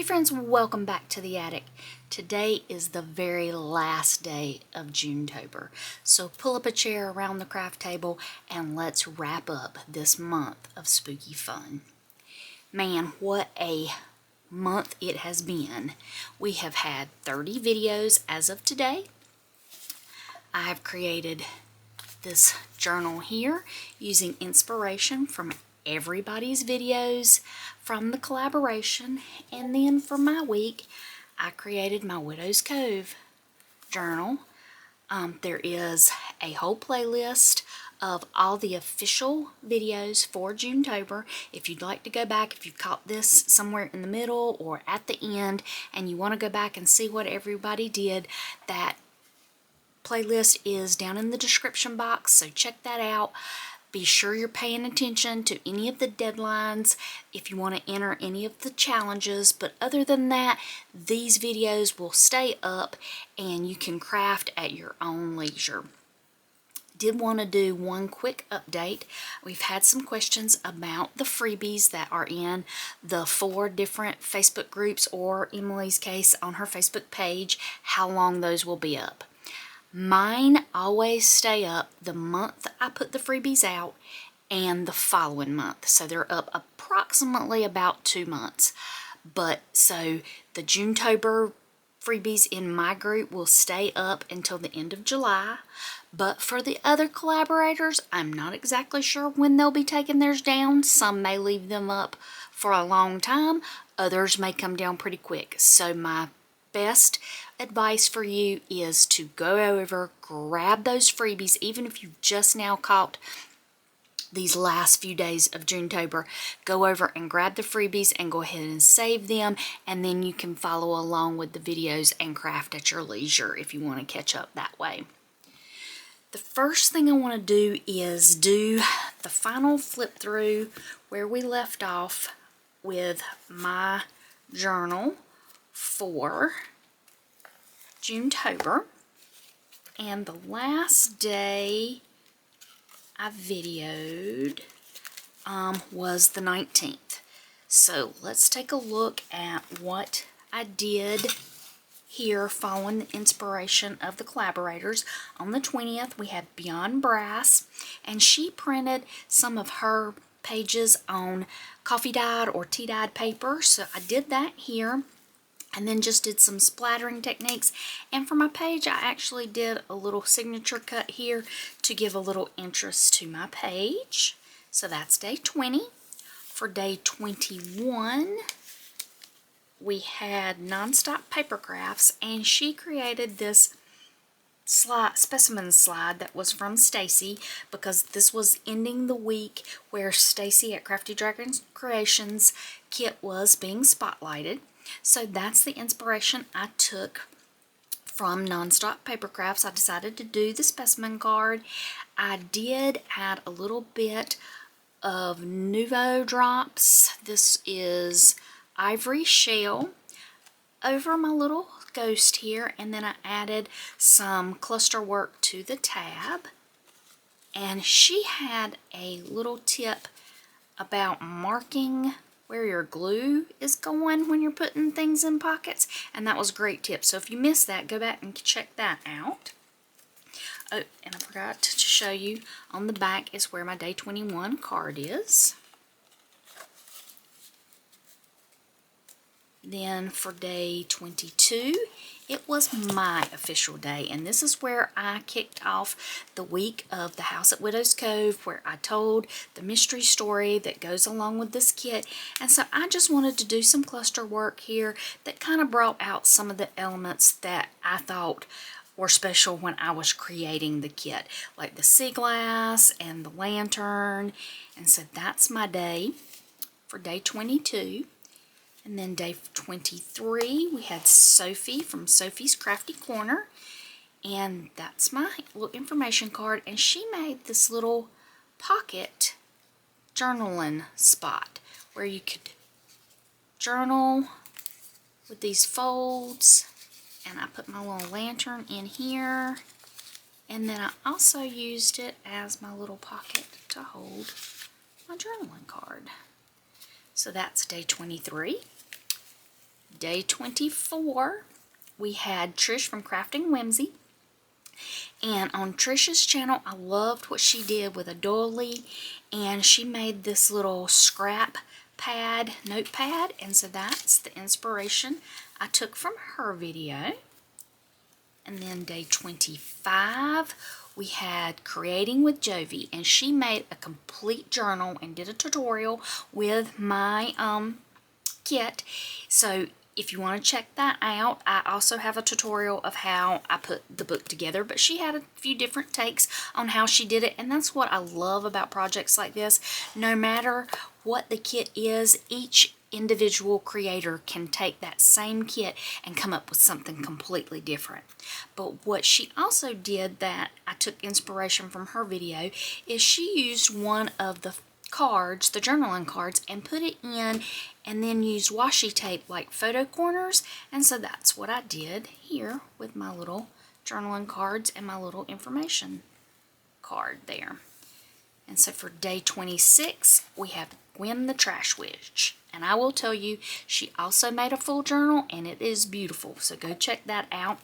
friends, welcome back to the attic. Today is the very last day of Junetober, so pull up a chair around the craft table and let's wrap up this month of spooky fun. Man, what a month it has been. We have had 30 videos as of today. I have created this journal here using inspiration from everybody's videos from the collaboration, and then for my week I created my Widow's Cove journal. There is a whole playlist of all the official videos for Junetober. If you'd like to go back, if you've caught this somewhere in the middle or at the end and you want to go back and see what everybody did, that playlist is down in the description box, so check that out. Be sure you're paying attention to any of the deadlines if you want to enter any of the challenges, but other than that, these videos will stay up and you can craft at your own leisure. Did want to do one quick update. We've had some questions about the freebies that are in the 4 different Facebook groups, or Emily's case on her Facebook page, how long those will be up. Mine always stay up the month I put the freebies out and the following month. So they're up approximately about 2 months. But so the Junetober freebies in my group will stay up until the end of July. But for the other collaborators, I'm not exactly sure when they'll be taking theirs down. Some may leave them up for a long time. Others may come down pretty quick. So my best advice for you is to go over, grab those freebies, even if you've just now caught these last few days of Junetober. Go over and grab the freebies and go ahead and save them, and then you can follow along with the videos and craft at your leisure if you want to catch up that way. The first thing I want to do is do the final flip through where we left off with my journal for Junetober, and the last day I videoed was the 19th. So let's take a look at what I did here following the inspiration of the collaborators. On the 20th we had Beyond Brass, and she printed some of her pages on coffee dyed or tea dyed paper, so I did that here. And then just did some splattering techniques. And for my page, I actually did a little signature cut here to give a little interest to my page. So that's day 20. For day 21, we had Nonstop Paper Crafts, and she created this specimen slide that was from Stacy, because this was ending the week where Stacy at Crafty Dragons Creations kit was being spotlighted. So that's the inspiration I took from Nonstop Paper Crafts. I decided to do the specimen card. I did add a little bit of Nouveau drops. This is Ivory Shell over my little ghost here, and then I added some cluster work to the tab. And she had a little tip about marking where your glue is going when you're putting things in pockets, and that was a great tip. So if you missed that, go back and check that out. Oh, and I forgot to show you, on the back is where my day 21 card is. Then for day 22, it was my official day, and this is where I kicked off the week of the house at Widow's Cove, where I told the mystery story that goes along with this kit. And so I just wanted to do some cluster work here that kind of brought out some of the elements that I thought were special when I was creating the kit, like the sea glass and the lantern. And so that's my day for day 22. And then day 23, we had Sophie from Sophie's Crafty Corner. And that's my little information card. And she made this little pocket journaling spot where you could journal with these folds. And I put my little lantern in here. And then I also used it as my little pocket to hold my journaling card. So that's day 23. day 24, we had Trish from Crafting Whimsy. And on Trish's channel, I loved what she did with a doily, and she made this little scrap pad, notepad, and so that's the inspiration I took from her video. And then day 25, we had Creating with Jovi, and she made a complete journal and did a tutorial with my kit. So if you want to check that out, I also have a tutorial of how I put the book together, but she had a few different takes on how she did it, and that's what I love about projects like this. No matter what the kit is, each individual creator can take that same kit and come up with something completely different. But what she also did that I took inspiration from her video is she used one of the cards, the journaling cards, and put it in and then used washi tape like photo corners, and so that's what I did here with my little journaling cards and my little information card there. And so for day 26, we have Gwen the Trash Witch. And I will tell you, she also made a full journal, and it is beautiful. So go check that out.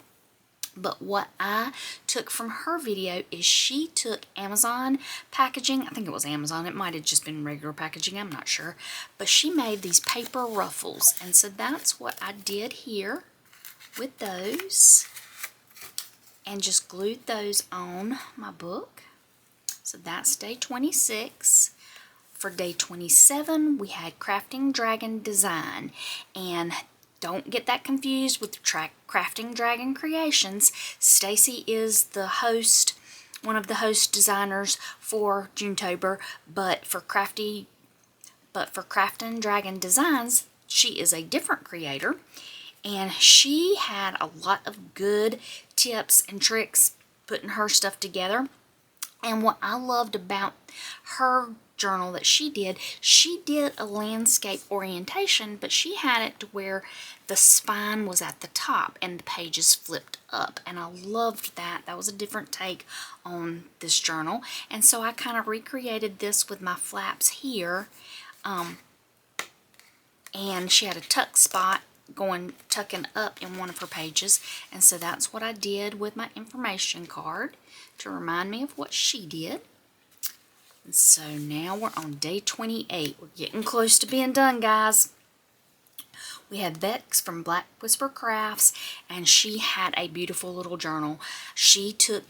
But what I took from her video is she took Amazon packaging. I think it was Amazon. It might have just been regular packaging. I'm not sure. But she made these paper ruffles. And so that's what I did here with those. And just glued those on my book. So that's day 26. For day 27, we had Crafting Dragon Design. And don't get that confused with Crafting Dragon Creations. Stacy is the host, one of the host designers for Junetober, but for Crafting Dragon Designs, she is a different creator. And she had a lot of good tips and tricks putting her stuff together. And what I loved about her journal that she did a landscape orientation, but she had it to where the spine was at the top and the pages flipped up, and I loved that. That was a different take on this journal, and so I kind of recreated this with my flaps here, and she had a tuck spot tucking up in one of her pages, and so that's what I did with my information card to remind me of what she did. And so now we're on day 28. We're getting close to being done, guys. We had Bex from Black Whisper Crafts, and she had a beautiful little journal. She took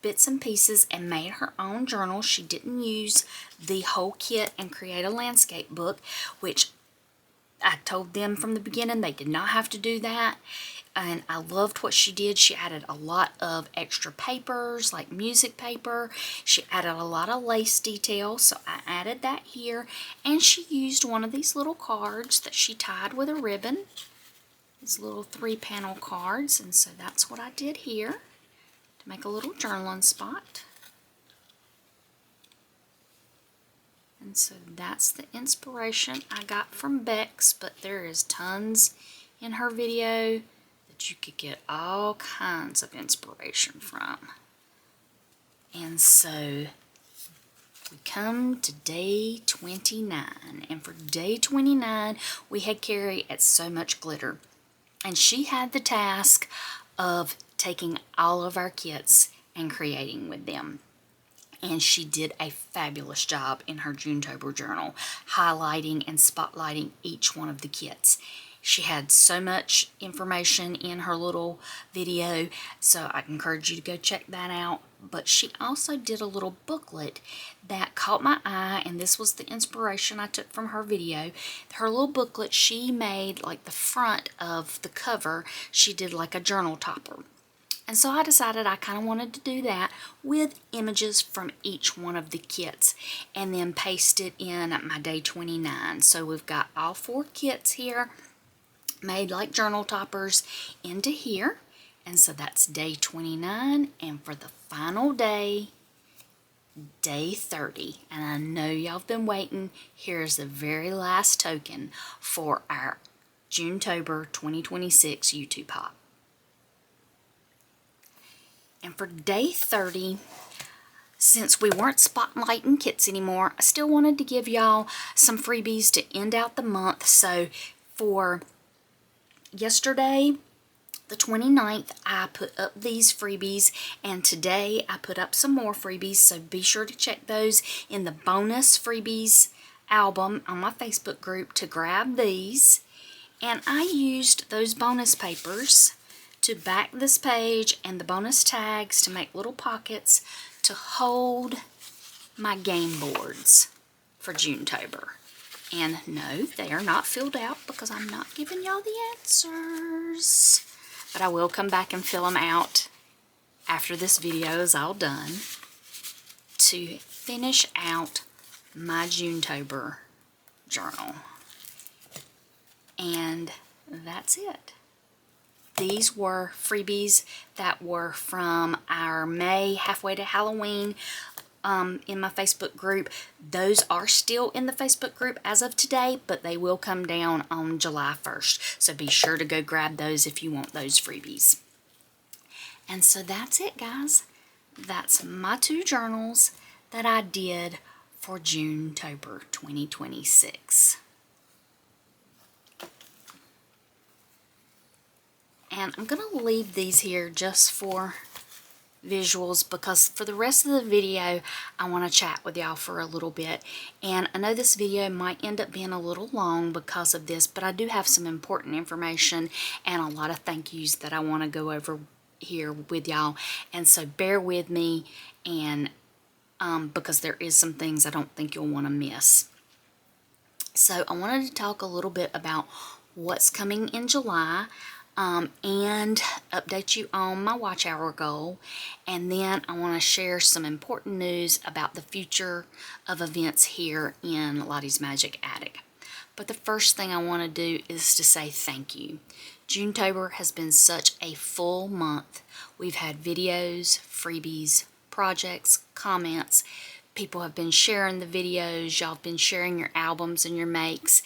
bits and pieces and made her own journal. She didn't use the whole kit and create a landscape book, which I told them from the beginning they did not have to do that. And I loved what she did. She added a lot of extra papers, like music paper. She added a lot of lace detail, so I added that here. And she used one of these little cards that she tied with a ribbon. These little 3-panel cards, and so that's what I did here to make a little journaling spot. And so that's the inspiration I got from Bex, but there is tons in her video that you could get all kinds of inspiration from. And so we come to day 29, and for day 29 we had Carrie at So Much Glitter, and she had the task of taking all of our kits and creating with them. And she did a fabulous job in her Junetober journal, highlighting and spotlighting each one of the kits. She had so much information in her little video, so I encourage you to go check that out. But she also did a little booklet that caught my eye, and this was the inspiration I took from her video. Her little booklet, she made like the front of the cover, she did like a journal topper. And so I decided I kind of wanted to do that with images from each one of the kits and then paste it in at my day 29. So we've got all 4 kits here made like journal toppers into here. And so that's day 29. And for the final day, day 30. And I know y'all have been waiting. Here's the very last token for our Junetober 2026 YouTube Pop. And for day 30, since we weren't spotlighting kits anymore, I still wanted to give y'all some freebies to end out the month. So for yesterday, the 29th, I put up these freebies, and today I put up some more freebies, so be sure to check those in the bonus freebies album on my Facebook group to grab these. And I used those bonus papers to back this page and the bonus tags to make little pockets to hold my game boards for Junetober. And no, they are not filled out because I'm not giving y'all the answers. But I will come back and fill them out after this video is all done to finish out my Junetober journal. And that's it. These were freebies that were from our May halfway to Halloween in my Facebook group. Those are still in the Facebook group as of today, but they will come down on July 1st. So be sure to go grab those if you want those freebies. And so that's it, guys. That's my 2 journals that I did for Junetober 2026. And I'm going to leave these here just for visuals because for the rest of the video I want to chat with y'all for a little bit. And I know this video might end up being a little long because of this, but I do have some important information and a lot of thank yous that I want to go over here with y'all. And so bear with me, and because there is some things I don't think you'll want to miss. So I wanted to talk a little bit about what's coming in July. And update you on my watch hour goal, and then I want to share some important news about the future of events here in Lottie's Magic Attic. But the first thing I want to do is to say thank you. Junetober has been such a full month. We've had videos, freebies, projects, comments. People have been sharing the videos. Y'all have been sharing your albums and your makes.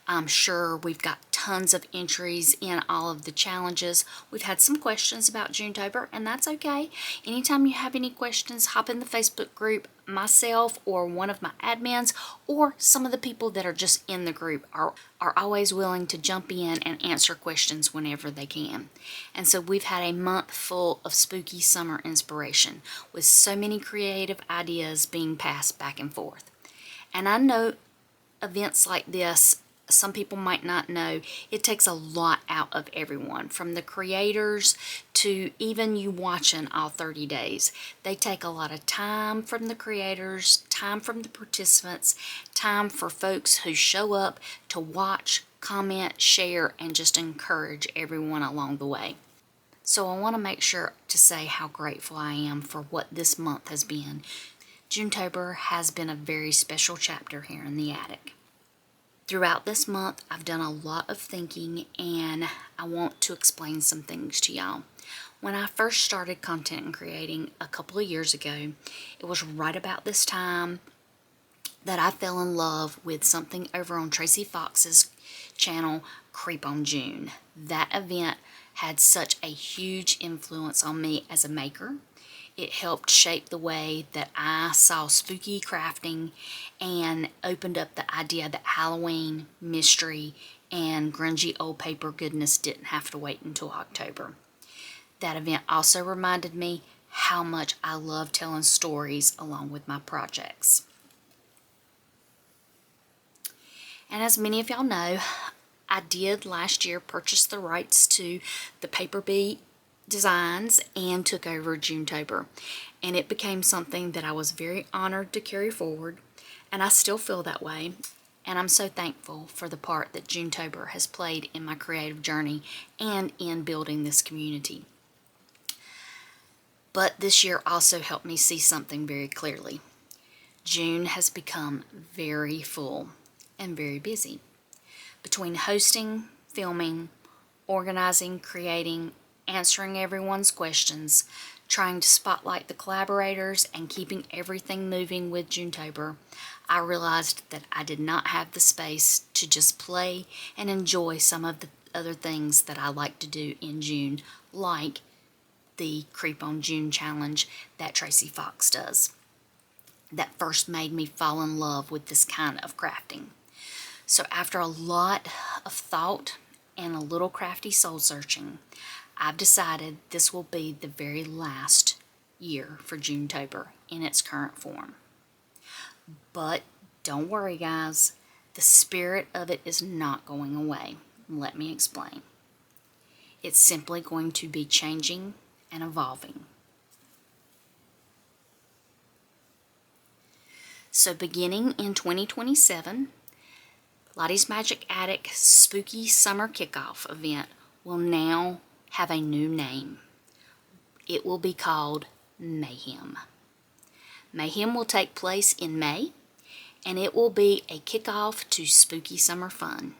I'm sure we've got tons of entries in all of the challenges. We've had some questions about Junetober, and that's okay. Anytime you have any questions, hop in the Facebook group. Myself or one of my admins or some of the people that are just in the group are always willing to jump in and answer questions whenever they can. And so we've had a month full of spooky summer inspiration with so many creative ideas being passed back and forth. And I know events like this, some people might not know, it takes a lot out of everyone, from the creators to even you watching all 30 days. They take a lot of time from the creators, time from the participants, time for folks who show up to watch, comment, share, and just encourage everyone along the way. So I want to make sure to say how grateful I am for what this month has been. Junetober has been a very special chapter here in the attic. Throughout this month, I've done a lot of thinking, and I want to explain some things to y'all. When I first started content and creating a couple of years ago, it was right about this time that I fell in love with something over on Tracy Fox's channel, Creep on June. That event had such a huge influence on me as a maker. It helped shape the way that I saw spooky crafting and opened up the idea that Halloween, mystery, and grungy old paper goodness didn't have to wait until October. That event also reminded me how much I love telling stories along with my projects. And as many of y'all know, I did last year purchase the rights to the Paper Beat designs and took over Junetober, and it became something that I was very honored to carry forward, and I still feel that way, and I'm so thankful for the part that Junetober has played in my creative journey and in building this community. But this year also helped me see something very clearly. June has become very full and very busy. Between hosting, filming, organizing, creating, answering everyone's questions, trying to spotlight the collaborators, and keeping everything moving with Junetober, I realized that I did not have the space to just play and enjoy some of the other things that I like to do in June, like the Creep on June challenge that Tracy Fox does. That first made me fall in love with this kind of crafting. So after a lot of thought and a little crafty soul searching, I've decided this will be the very last year for Junetober in its current form. But don't worry, guys, the spirit of it is not going away. Let me explain. It's simply going to be changing and evolving. So beginning in 2027, Lottie's Magic Attic Spooky Summer Kickoff event will now have a new name. It will be called MAYhem. MAYhem will take place in May, and it will be a kickoff to spooky summer fun.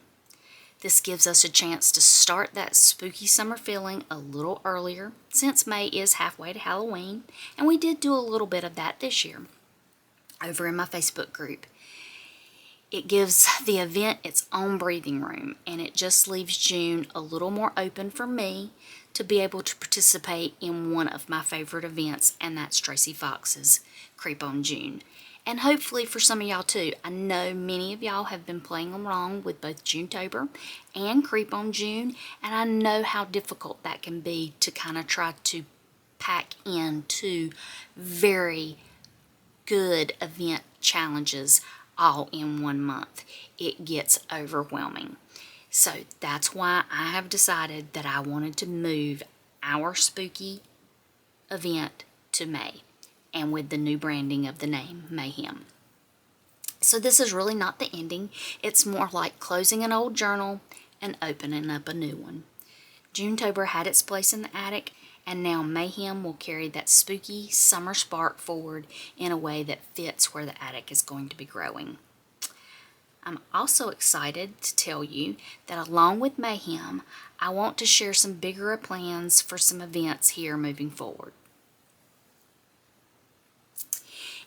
This gives us a chance to start that spooky summer feeling a little earlier, since May is halfway to Halloween, and we did do a little bit of that this year over in my Facebook group. It gives the event its own breathing room, and it just leaves June a little more open for me to be able to participate in one of my favorite events, and that's Tracy Fox's Creep on June. And hopefully for some of y'all too. I know many of y'all have been playing along with both Junetober and Creep on June, and I know how difficult that can be to kind of try to pack in two very good event challenges all in one month. It gets overwhelming. So that's why I have decided that I wanted to move our spooky event to May, and with the new branding of the name MAYhem. So this is really not the ending. It's more like closing an old journal and opening up a new one. Junetober had its place in the attic, and now MAYhem will carry that spooky summer spark forward in a way that fits where the attic is going to be growing. I'm also excited to tell you that along with MAYhem, I want to share some bigger plans for some events here moving forward.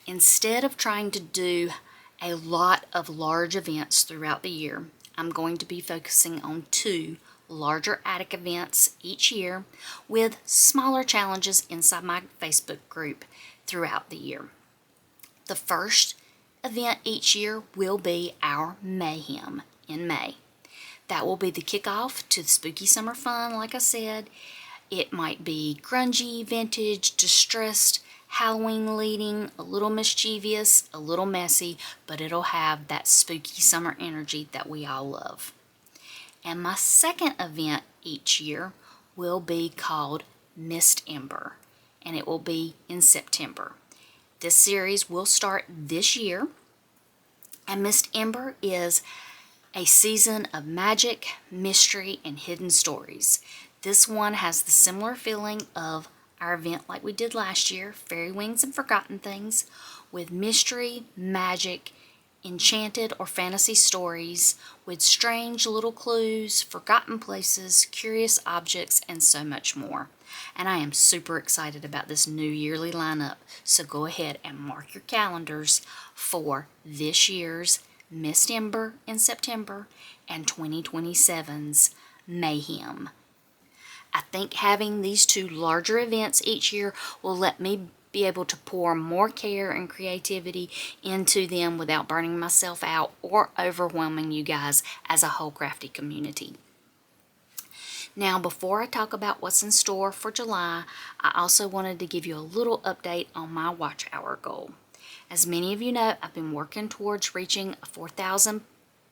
Instead of trying to do a lot of large events throughout the year, I'm going to be focusing on 2 larger attic events each year with smaller challenges inside my Facebook group throughout the year. The first event each year will be our MAYhem in May. That will be the kickoff to the spooky summer fun, like I said. It might be grungy, vintage, distressed, Halloween leading, a little mischievous, a little messy, but it'll have that spooky summer energy that we all love. And my second event each year will be called MystEMBER, and it will be in September. This series will start this year, and MystEMBER is a season of magic, mystery, and hidden stories. This one has the similar feeling of our event like we did last year, Fairy Wings and Forgotten Things, with mystery, magic, enchanted or fantasy stories, with strange little clues, forgotten places, curious objects, and so much more. And I am super excited about this new yearly lineup, so go ahead and mark your calendars for this year's MystEMBER in September and 2027's MAYhem. I think having these 2 larger events each year will let me be able to pour more care and creativity into them without burning myself out or overwhelming you guys as a whole crafty community. Now, before I talk about what's in store for July, I also wanted to give you a little update on my watch hour goal. As many of you know, I've been working towards reaching 4,000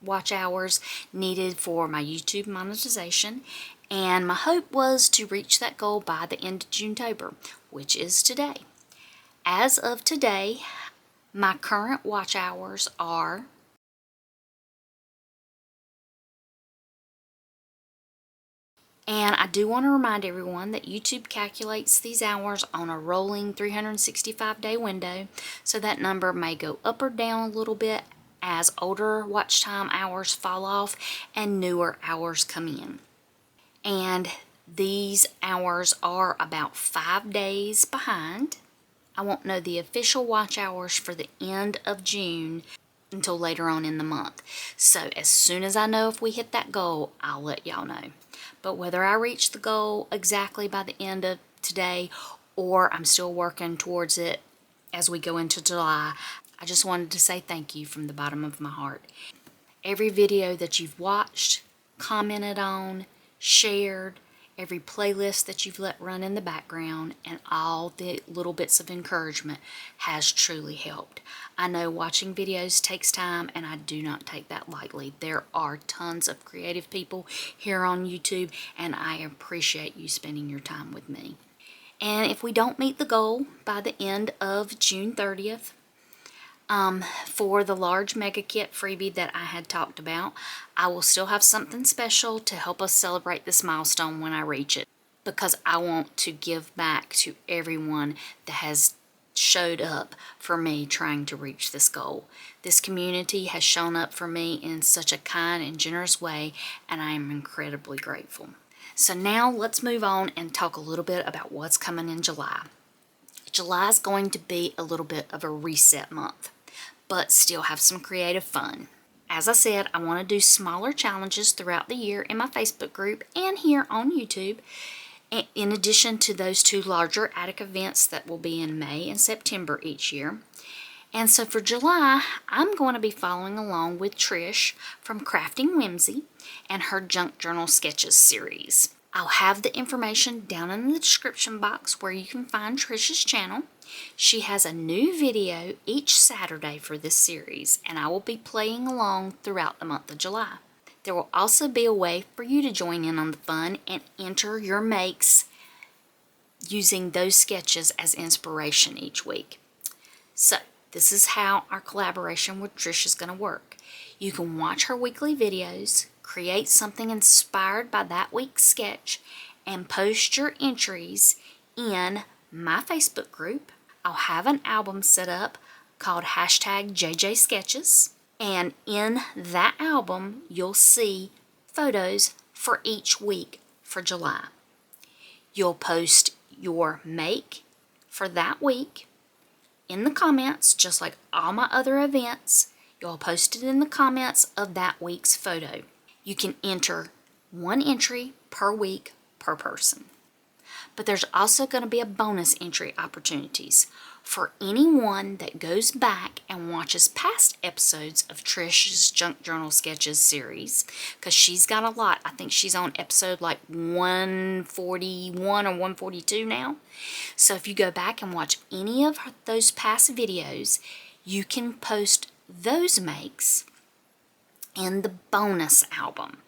watch hours needed for my YouTube monetization, and my hope was to reach that goal by the end of Junetober, which is today. As of today, my current watch hours are And I do want to remind everyone that YouTube calculates these hours on a rolling 365-day window, so that number may go up or down a little bit as older watch time hours fall off and newer hours come in. And these hours are about 5 days behind. I won't know the official watch hours for the end of June until later on in the month. So as soon as I know if we hit that goal, I'll let y'all know. But whether I reach the goal exactly by the end of today or I'm still working towards it as we go into July, I just wanted to say thank you from the bottom of my heart. Every video that you've watched, commented on, shared, every playlist that you've let run in the background, and all the little bits of encouragement has truly helped. I know watching videos takes time, and I do not take that lightly. There are tons of creative people here on YouTube, and I appreciate you spending your time with me. And if we don't meet the goal by the end of June 30th, for the large mega kit freebie that I had talked about, I will still have something special to help us celebrate this milestone when I reach it, because I want to give back to everyone that has showed up for me trying to reach this goal. This community has shown up for me in such a kind and generous way, and I am incredibly grateful. So now let's move on and talk a little bit about what's coming in July. July is going to be a little bit of a reset month, but still have some creative fun. As I said, I want to do smaller challenges throughout the year in my Facebook group and here on YouTube, in addition to those 2 larger attic events that will be in May and September each year. And so for July, I'm going to be following along with Trish from Crafting Whimsy and her Junk Journal Sketches series. I'll have the information down in the description box where you can find Trish's channel. She has a new video each Saturday for this series, and I will be playing along throughout the month of July. There will also be a way for you to join in on the fun and enter your makes using those sketches as inspiration each week. So, this is how our collaboration with Trish is going to work. You can watch her weekly videos, create something inspired by that week's sketch, and post your entries in my Facebook group. I'll have an album set up called #JJSketches, and in that album you'll see photos for each week for July. You'll post your make for that week in the comments, just like all my other events. You'll post it in the comments of that week's photo. You can enter 1 entry per week per person. But there's also going to be a bonus entry opportunities for anyone that goes back and watches past episodes of Trish's Junk Journal Sketches series, because she's got a lot. I think she's on episode like 141 or 142 now. So if you go back and watch any of those past videos, you can post those makes in the bonus album.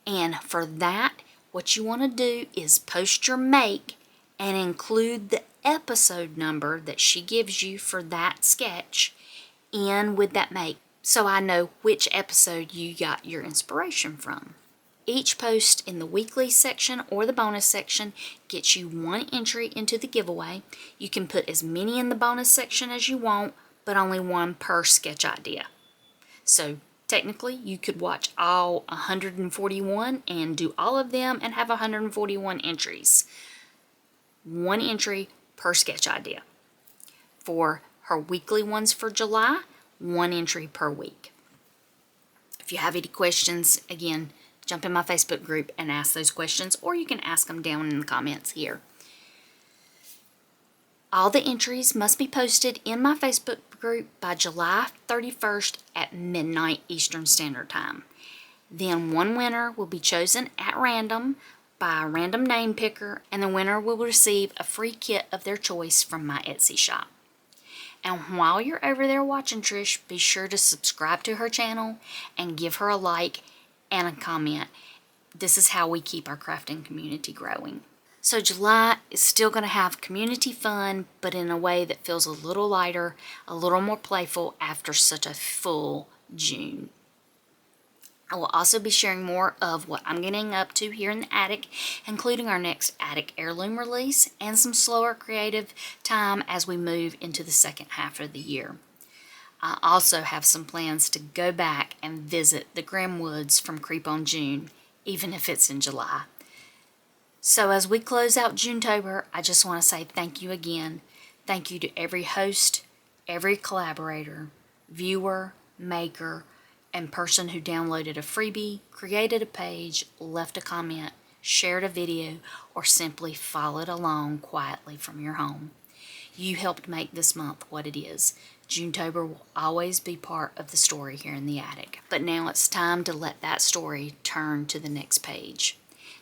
And for that, what you want to do is post your make and include the episode number that she gives you for that sketch in with that make, so I know which episode you got your inspiration from. Each post in the weekly section or the bonus section gets you 1 entry into the giveaway. You can put as many in the bonus section as you want, but only 1 per sketch idea. So technically, you could watch all 141 and do all of them and have 141 entries. 1 entry per sketch idea. For her weekly ones for July, 1 entry per week. If you have any questions, again, jump in my Facebook group and ask those questions, or you can ask them down in the comments here. All the entries must be posted in my Facebook group by July 31st at midnight Eastern Standard Time. Then 1 winner will be chosen at random by a random name picker, and the winner will receive a free kit of their choice from my Etsy shop. And while you're over there watching Trish, be sure to subscribe to her channel and give her a like and a comment. This is how we keep our crafting community growing. So July is still going to have community fun, but in a way that feels a little lighter, a little more playful after such a full June. I will also be sharing more of what I'm getting up to here in the attic, including our next attic heirloom release and some slower creative time as we move into the second half of the year. I also have some plans to go back and visit the Grim Woods from Creep on June, even if it's in July. So as we close out Junetober, I just want to say thank you again. Thank you to every host, every collaborator, viewer, maker, and person who downloaded a freebie, created a page, left a comment, shared a video, or simply followed along quietly from your home. You helped make this month what it is. Junetober will always be part of the story here in the attic. But now it's time to let that story turn to the next page.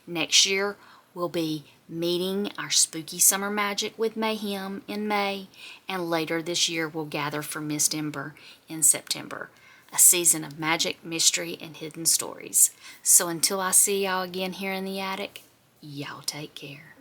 Next year, we'll be meeting our spooky summer magic with MAYhem in May, and later this year we'll gather for MystEMBER in September, a season of magic, mystery, and hidden stories. So until I see y'all again here in the attic, y'all take care.